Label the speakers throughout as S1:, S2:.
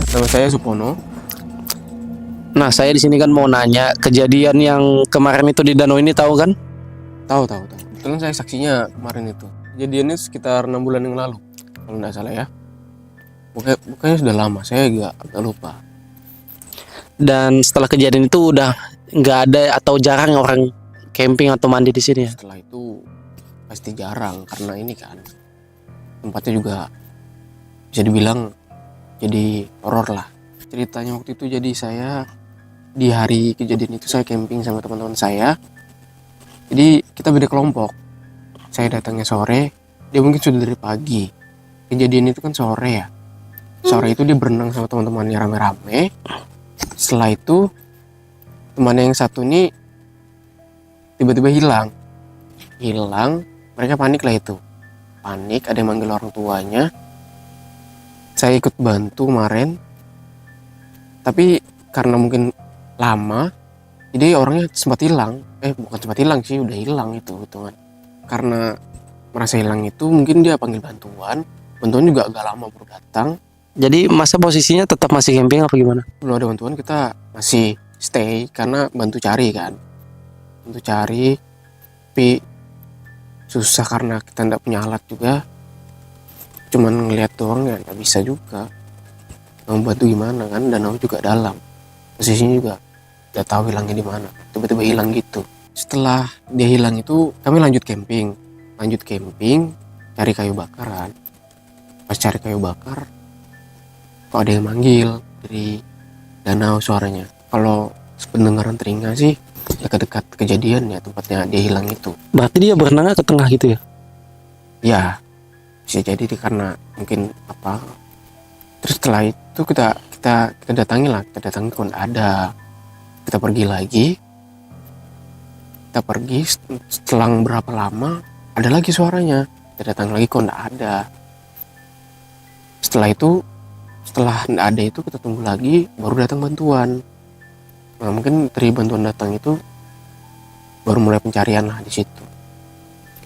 S1: Nama saya Supono.
S2: Nah, saya di sini kan mau nanya kejadian yang kemarin itu di danau ini, tahu kan?
S1: Tahu. Kebetulan saya saksinya kemarin itu. Kejadiannya sekitar 6 bulan yang lalu, kalau nggak salah ya. Bukannya sudah lama, saya agak lupa.
S2: Dan setelah kejadian itu udah nggak ada atau jarang orang camping atau mandi di sini ya?
S1: Setelah itu pasti jarang karena ini kan tempatnya juga bisa dibilang jadi horor lah. Ceritanya waktu itu, jadi saya di hari kejadian itu saya camping sama teman-teman saya. Jadi kita beda kelompok. Saya datangnya sore, dia mungkin sudah dari pagi. Kejadian itu kan sore ya. Sore itu dia berenang sama teman-temannya rame-rame. Setelah itu temannya yang satu ini tiba-tiba hilang. Mereka panik lah itu. Panik, ada yang manggil orang tuanya. Saya ikut bantu kemarin. Tapi karena mungkin lama, jadi orangnya sempat hilang. Bukan sempat hilang sih, udah hilang itu hitungan. Karena merasa hilang itu mungkin dia panggil bantuan juga agak lama baru datang.
S2: Jadi masa posisinya tetap masih camping apa gimana?
S1: Belum ada bantuan, kita masih stay karena bantu cari kan. Bantu cari, tapi susah karena kita nggak punya alat juga. Cuman ngeliat doang ya nggak bisa juga. Mau bantu gimana kan, danau juga dalam. Posisinya juga nggak tahu hilangnya di mana. Tiba-tiba hilang gitu. Setelah dia hilang itu kami lanjut camping, cari kayu bakaran. Pas cari kayu bakar, kok ada yang manggil dari danau suaranya. Kalau pendengaran telinga sih dekat-dekat kejadian ya tempatnya dia hilang itu.
S2: Berarti dia berenangnya ke tengah gitu ya?
S1: Ya, bisa jadi karena mungkin apa. Terus setelah itu kita datangi kok nggak ada. Kita pergi lagi. Setelah berapa lama ada lagi suaranya. Kita datang lagi kok nggak ada. Setelah nggak ada itu kita tunggu lagi, baru datang bantuan. Nah, mungkin dari bantuan datang itu baru mulai pencarian lah di situ.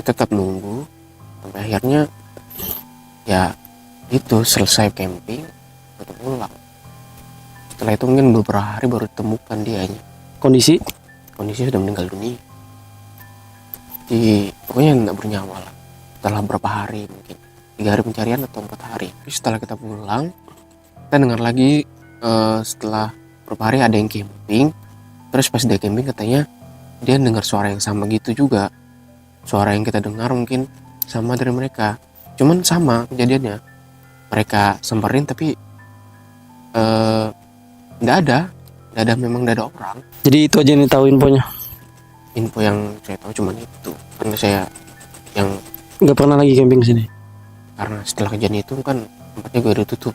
S1: Kita tetap nunggu sampai akhirnya ya itu selesai camping, kita pulang. Setelah itu mungkin beberapa hari baru ditemukan dianya.
S2: Kondisi
S1: sudah meninggal dunia. Jadi pokoknya nggak bernyawa lah. Setelah berapa hari, mungkin 3 hari pencarian atau 4 hari. Terus setelah kita pulang, kita dengar lagi setelah beberapa hari ada yang camping. Terus pas dia camping katanya dia dengar suara yang sama gitu juga. Suara yang kita dengar mungkin sama dari mereka. Cuman sama kejadiannya. Mereka samperin tapi nggak ada orang.
S2: jadi itu aja yang tahu infonya.
S1: Info yang saya tahu cuman itu. Karena saya yang
S2: Nggak pernah lagi camping sini.
S1: karena setelah kejadian itu kan tempatnya gue udah tutup.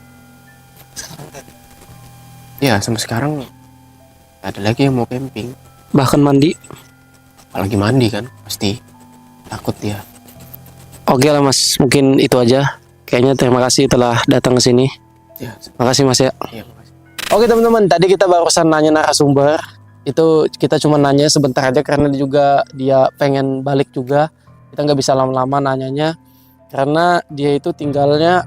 S1: Ya sampai sekarang gak ada lagi yang mau camping.
S2: Bahkan mandi.
S1: Apalagi mandi kan pasti takut dia.
S2: Oke lah Mas, mungkin itu aja. Kayaknya terima kasih telah datang ke sini.
S1: Ya,
S2: Makasih Mas ya.
S1: makasih.
S2: Oke teman-teman, tadi kita barusan nanya narasumber. Itu kita cuma nanya sebentar aja karena dia pengen balik juga. Kita nggak bisa lama-lama nanyanya karena dia itu tinggalnya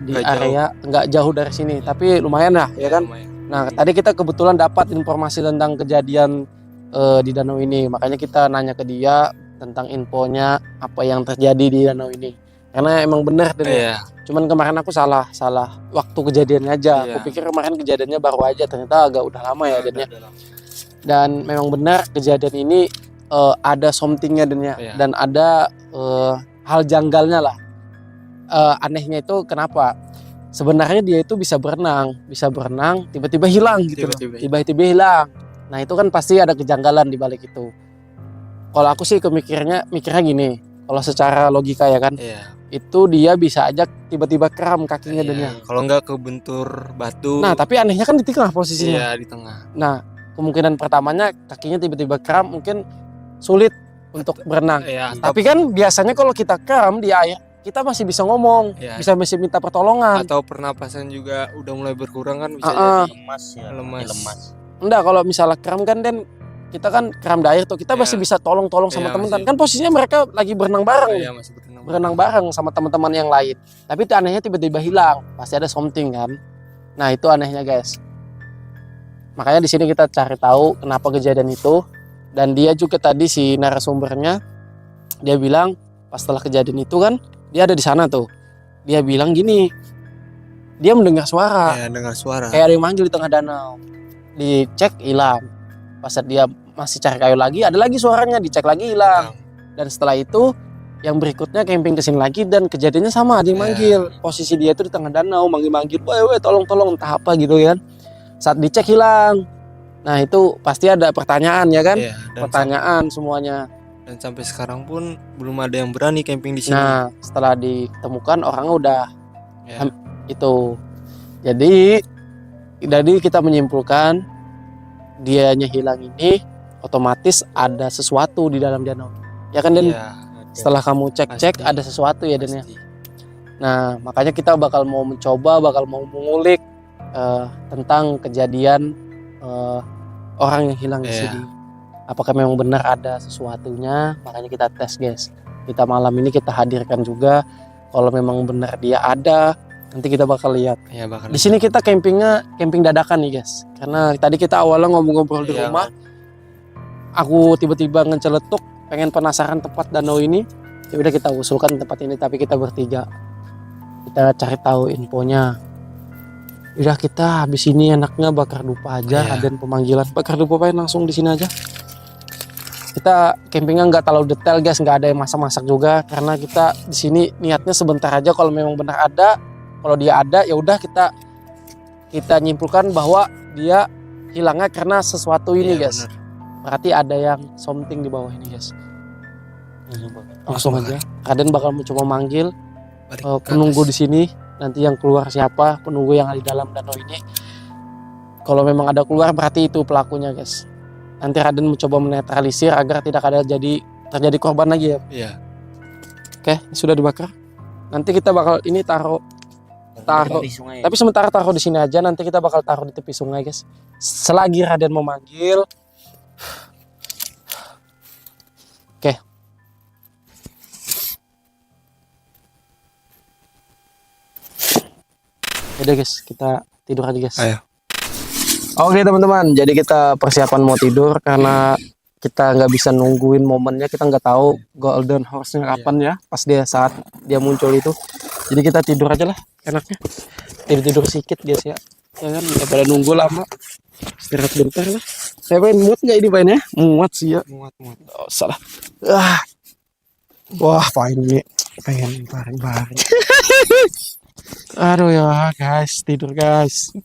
S2: di
S1: Nggak
S2: area nggak jauh dari sini, tapi lumayan lah ya kan. Nah tadi kita kebetulan dapat informasi tentang kejadian di danau ini, makanya kita nanya ke dia tentang infonya apa yang terjadi di danau ini. Karena emang benar deh. Cuman kemarin aku salah waktu kejadiannya aja. Aku pikir kemarin kejadiannya baru aja, ternyata agak udah lama ya jadinya. Dan memang benar kejadian ini ada somethingnya dan ada hal janggalnya lah. Anehnya itu kenapa? Sebenarnya dia itu bisa berenang, tiba-tiba hilang gitu. Tiba-tiba hilang. Nah itu kan pasti ada kejanggalan di balik itu. Kalau aku sih mikirnya gini. Kalau secara logika ya kan, itu dia bisa aja tiba-tiba kram kakinya
S3: Kalau nggak kebentur batu.
S2: Nah tapi anehnya kan di tengah posisinya.
S3: Iya di tengah.
S2: Nah kemungkinan pertamanya kakinya tiba-tiba kram, mungkin sulit untuk berenang. Tapi kan biasanya kalau kita kram di air, kita masih bisa ngomong, masih minta pertolongan.
S3: Atau pernapasan juga udah mulai berkurang kan, bisa jadi lemas.
S2: Enggak, kalau misalnya kram kan kita kan kram di air tuh, kita masih bisa tolong sama teman-teman. Kan posisinya mereka lagi berenang bareng.
S3: Masih
S2: berenang bareng sama teman-teman yang lain. Tapi itu anehnya tiba-tiba hilang. Pasti ada something kan. Nah itu anehnya guys. Makanya di sini kita cari tahu kenapa kejadian itu. Dan dia juga tadi si narasumbernya dia bilang pas setelah kejadian itu kan dia ada di sana tuh. Dia bilang gini, dia mendengar suara
S3: Ya, dengar suara.
S2: kayak ada yang manggil di tengah danau. Dicek hilang. Pas dia masih cari kayu lagi, ada lagi suaranya, dicek lagi hilang. Dan setelah itu yang berikutnya camping kesini lagi dan kejadiannya sama, ada yang manggil. Posisi dia itu di tengah danau, manggil-manggil, weh tolong entah apa gitu kan. Saat dicek hilang. Nah itu pasti ada pertanyaan ya kan?
S3: Iya,
S2: Pertanyaan semuanya.
S3: dan sampai sekarang pun belum ada yang berani camping di sini.
S2: Nah setelah ditemukan orangnya udah
S3: Ya.
S2: itu. Jadi kita menyimpulkan dianya hilang ini otomatis ada sesuatu di dalam danau. Ya kan Den?
S3: Iya, ada.
S2: Setelah kamu cek-cek
S3: Pasti.
S2: ada sesuatu ya Den ya.
S3: Pasti.
S2: Nah makanya kita bakal mau mengulik tentang kejadian orang yang hilang di
S3: Iya.
S2: sini. Apakah memang benar ada sesuatunya? Makanya kita tes guys. Kita malam ini kita hadirkan juga. Kalau memang benar dia ada, nanti kita bakal lihat.
S3: Ya, bakal
S2: Di sini kita camping dadakan nih guys. Karena tadi kita awalnya ngobrol-ngobrol di
S3: Iya,
S2: rumah. Aku tiba-tiba ngeceletuk, pengen penasaran tempat danau ini. Ya udah kita usulkan tempat ini, tapi kita bertiga. Kita cari tahu infonya. Udah kita habis ini enaknya bakar dupa aja,
S3: Iya.
S2: ada pemanggilan. Bakar dupa aja langsung di sini aja. Kita campingnya nggak terlalu detail guys, nggak ada yang masak-masak juga karena kita di sini niatnya sebentar aja. Kalau memang benar ada, kalau dia ada ya udah kita nyimpulkan bahwa dia hilangnya karena sesuatu ini
S3: Iya,
S2: guys.
S3: benar.
S2: Berarti ada yang something di bawah ini guys. Langsung aja. Raden bakal mencoba manggil
S3: Balik ke
S2: penunggu
S3: atas.
S2: di sini. Nanti yang keluar siapa? Penunggu yang ada di dalam danau ini. Kalau memang ada keluar berarti itu pelakunya guys. Nanti Raden mencoba menetralisir agar tidak ada terjadi korban lagi ya.
S3: Iya.
S2: Oke, sudah dibakar. Nanti kita bakal ini taruh. Tapi sementara taruh di sini aja. Nanti kita bakal taruh di tepi sungai guys. Selagi Raden memanggil. Oke. Udah guys, kita tidur aja guys.
S3: Ayo.
S2: Oke teman-teman, jadi kita persiapan mau tidur karena kita nggak bisa nungguin momennya, kita nggak tahu golden horse-nya kapan ya, pas saat dia muncul itu. Jadi kita tidur aja lah, enaknya tidur sedikit guys ya, kan daripada nunggu lama. Istirahat bentar lah. Saya pengen muat nggak ini mainnya? Muat sih ya.
S3: Muat.
S2: Oh, salah. Wah, fine nih. Pengen bareng-bareng. Aduh ya guys, tidur guys.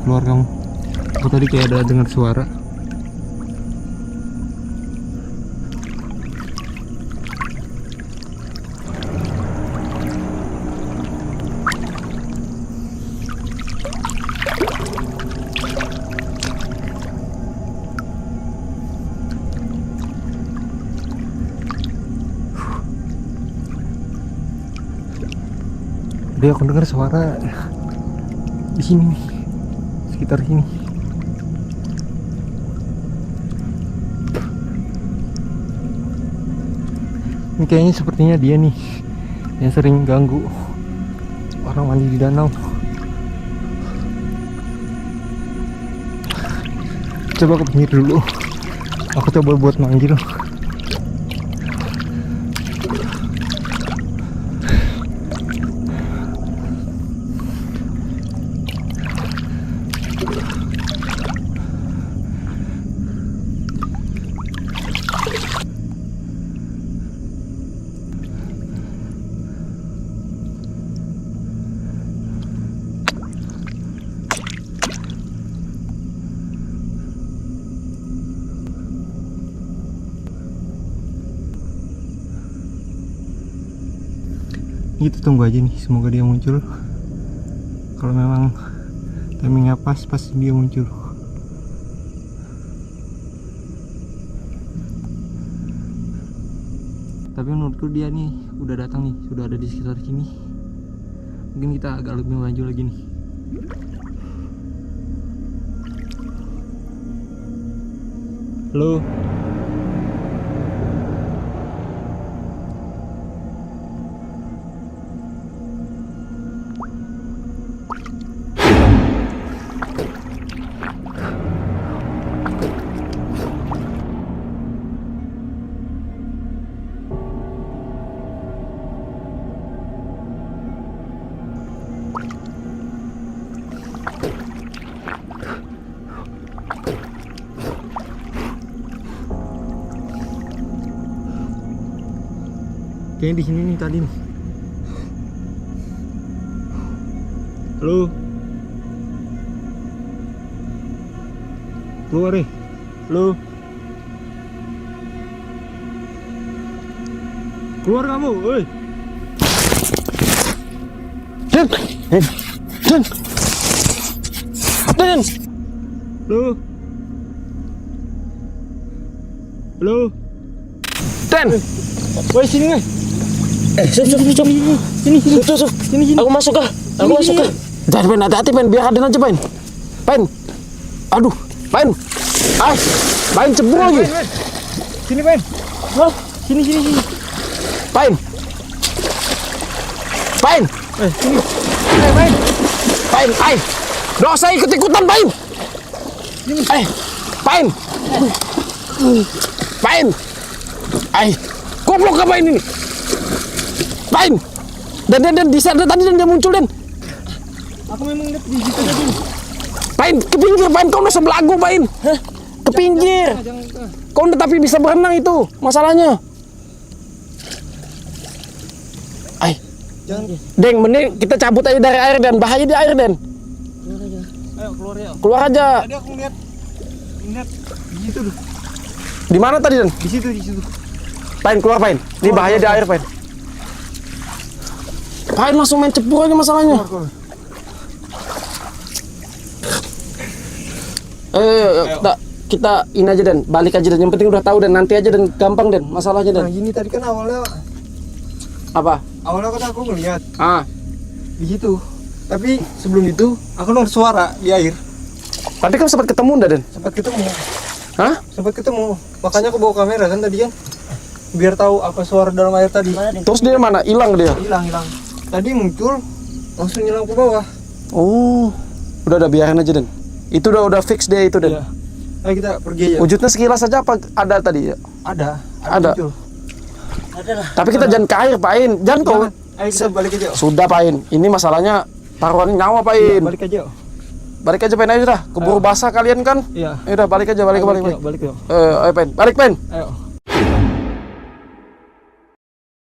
S3: keluar kamu. Aku tadi kayak ada dengar suara. Tadi aku dengar suara di sini nih, sekitar sini. Ini kayaknya sepertinya dia nih yang sering ganggu orang mandi di danau. Coba ke pinggir dulu. Aku coba buat manggil. Gitu, tunggu aja nih, semoga dia muncul. Kalau memang timingnya pas, pasti dia muncul. Tapi menurutku dia nih udah datang nih, sudah ada di sekitar sini. Mungkin kita agak lebih maju lagi nih. Halo. Kayaknya di sini nih tadi nih. Halo. Keluar deh. Halo. Keluar kamu, woi.
S2: Den.
S3: Halo. Halo.
S2: Den.
S3: Woi, sini nih.
S2: Sini. Aku masuk kah? Jangan main, hati-hati main, biar Aden aja main. Aduh, main. Main cebur lagi.
S3: Sini, Pen.
S2: Hah?
S3: Sini.
S2: Main.
S3: Sini.
S2: Main. Nggak usah ikut-ikutan, main. Main. Goblok apa ini? Main. Dan di sana tadi dia muncul, Den.
S3: Aku memang lihat di situ tadi.
S2: Main ke pinggir, main. Kau udah sebelah aku, main. Ke pinggir. Kau udah tapi bisa berenang itu masalahnya.
S3: Jangan.
S2: Deng, mending kita cabut aja dari air, Den. Bahaya di air, Den.
S3: Ayo keluar ya.
S2: Keluar aja.
S3: Tadi aku ngeliat di situ tuh.
S2: Di mana tadi, Den?
S3: Di situ.
S2: Pain, keluar, Pain. Ini bahaya di air, Pain. Pain langsung main cepur aja masalahnya.
S3: Keluar.
S2: Kita ini aja, Den. Balik aja, Den. Yang penting udah tahu, Dan. Nanti aja, Dan. Gampang, Den. Masalahnya,
S3: Nah,
S2: Den.
S3: gini tadi kan awalnya
S2: Apa?
S3: kan aku ngeliat
S2: Ah.
S3: di situ. Tapi sebelum itu aku dengar suara di air.
S2: Tadi kan sempat ketemu, enggak, Den?
S3: Sempat ketemu.
S2: Hah?
S3: Sempat ketemu. Makanya aku bawa kamera kan tadi kan. Biar tahu apa suara dalam air tadi.
S2: Terus dia mana? Hilang dia.
S3: Hilang. Tadi muncul langsung nyelam ke bawah.
S2: Oh. Udah biarin aja, Den. Itu udah fix dia itu, Den.
S3: Iya. Ayo kita pergi aja.
S2: Wujudnya sekilas aja apa ada tadi ya?
S3: Ada.
S2: Ada.
S3: Muncul.
S2: Tapi kita jangan ke air, Pain. Jangan kau.
S3: Ayo kita balik aja.
S2: Sudah, Pain. Ini masalahnya taruhan nyawa, Pain.
S3: Balik aja.
S2: Balik aja, Pain, aja dah. Keburu basah kalian kan?
S3: Iya.
S2: Ya udah, balik aja, balik.
S3: Balik yuk.
S2: Ayo, Pain. Balik, Pain.
S3: Ayo.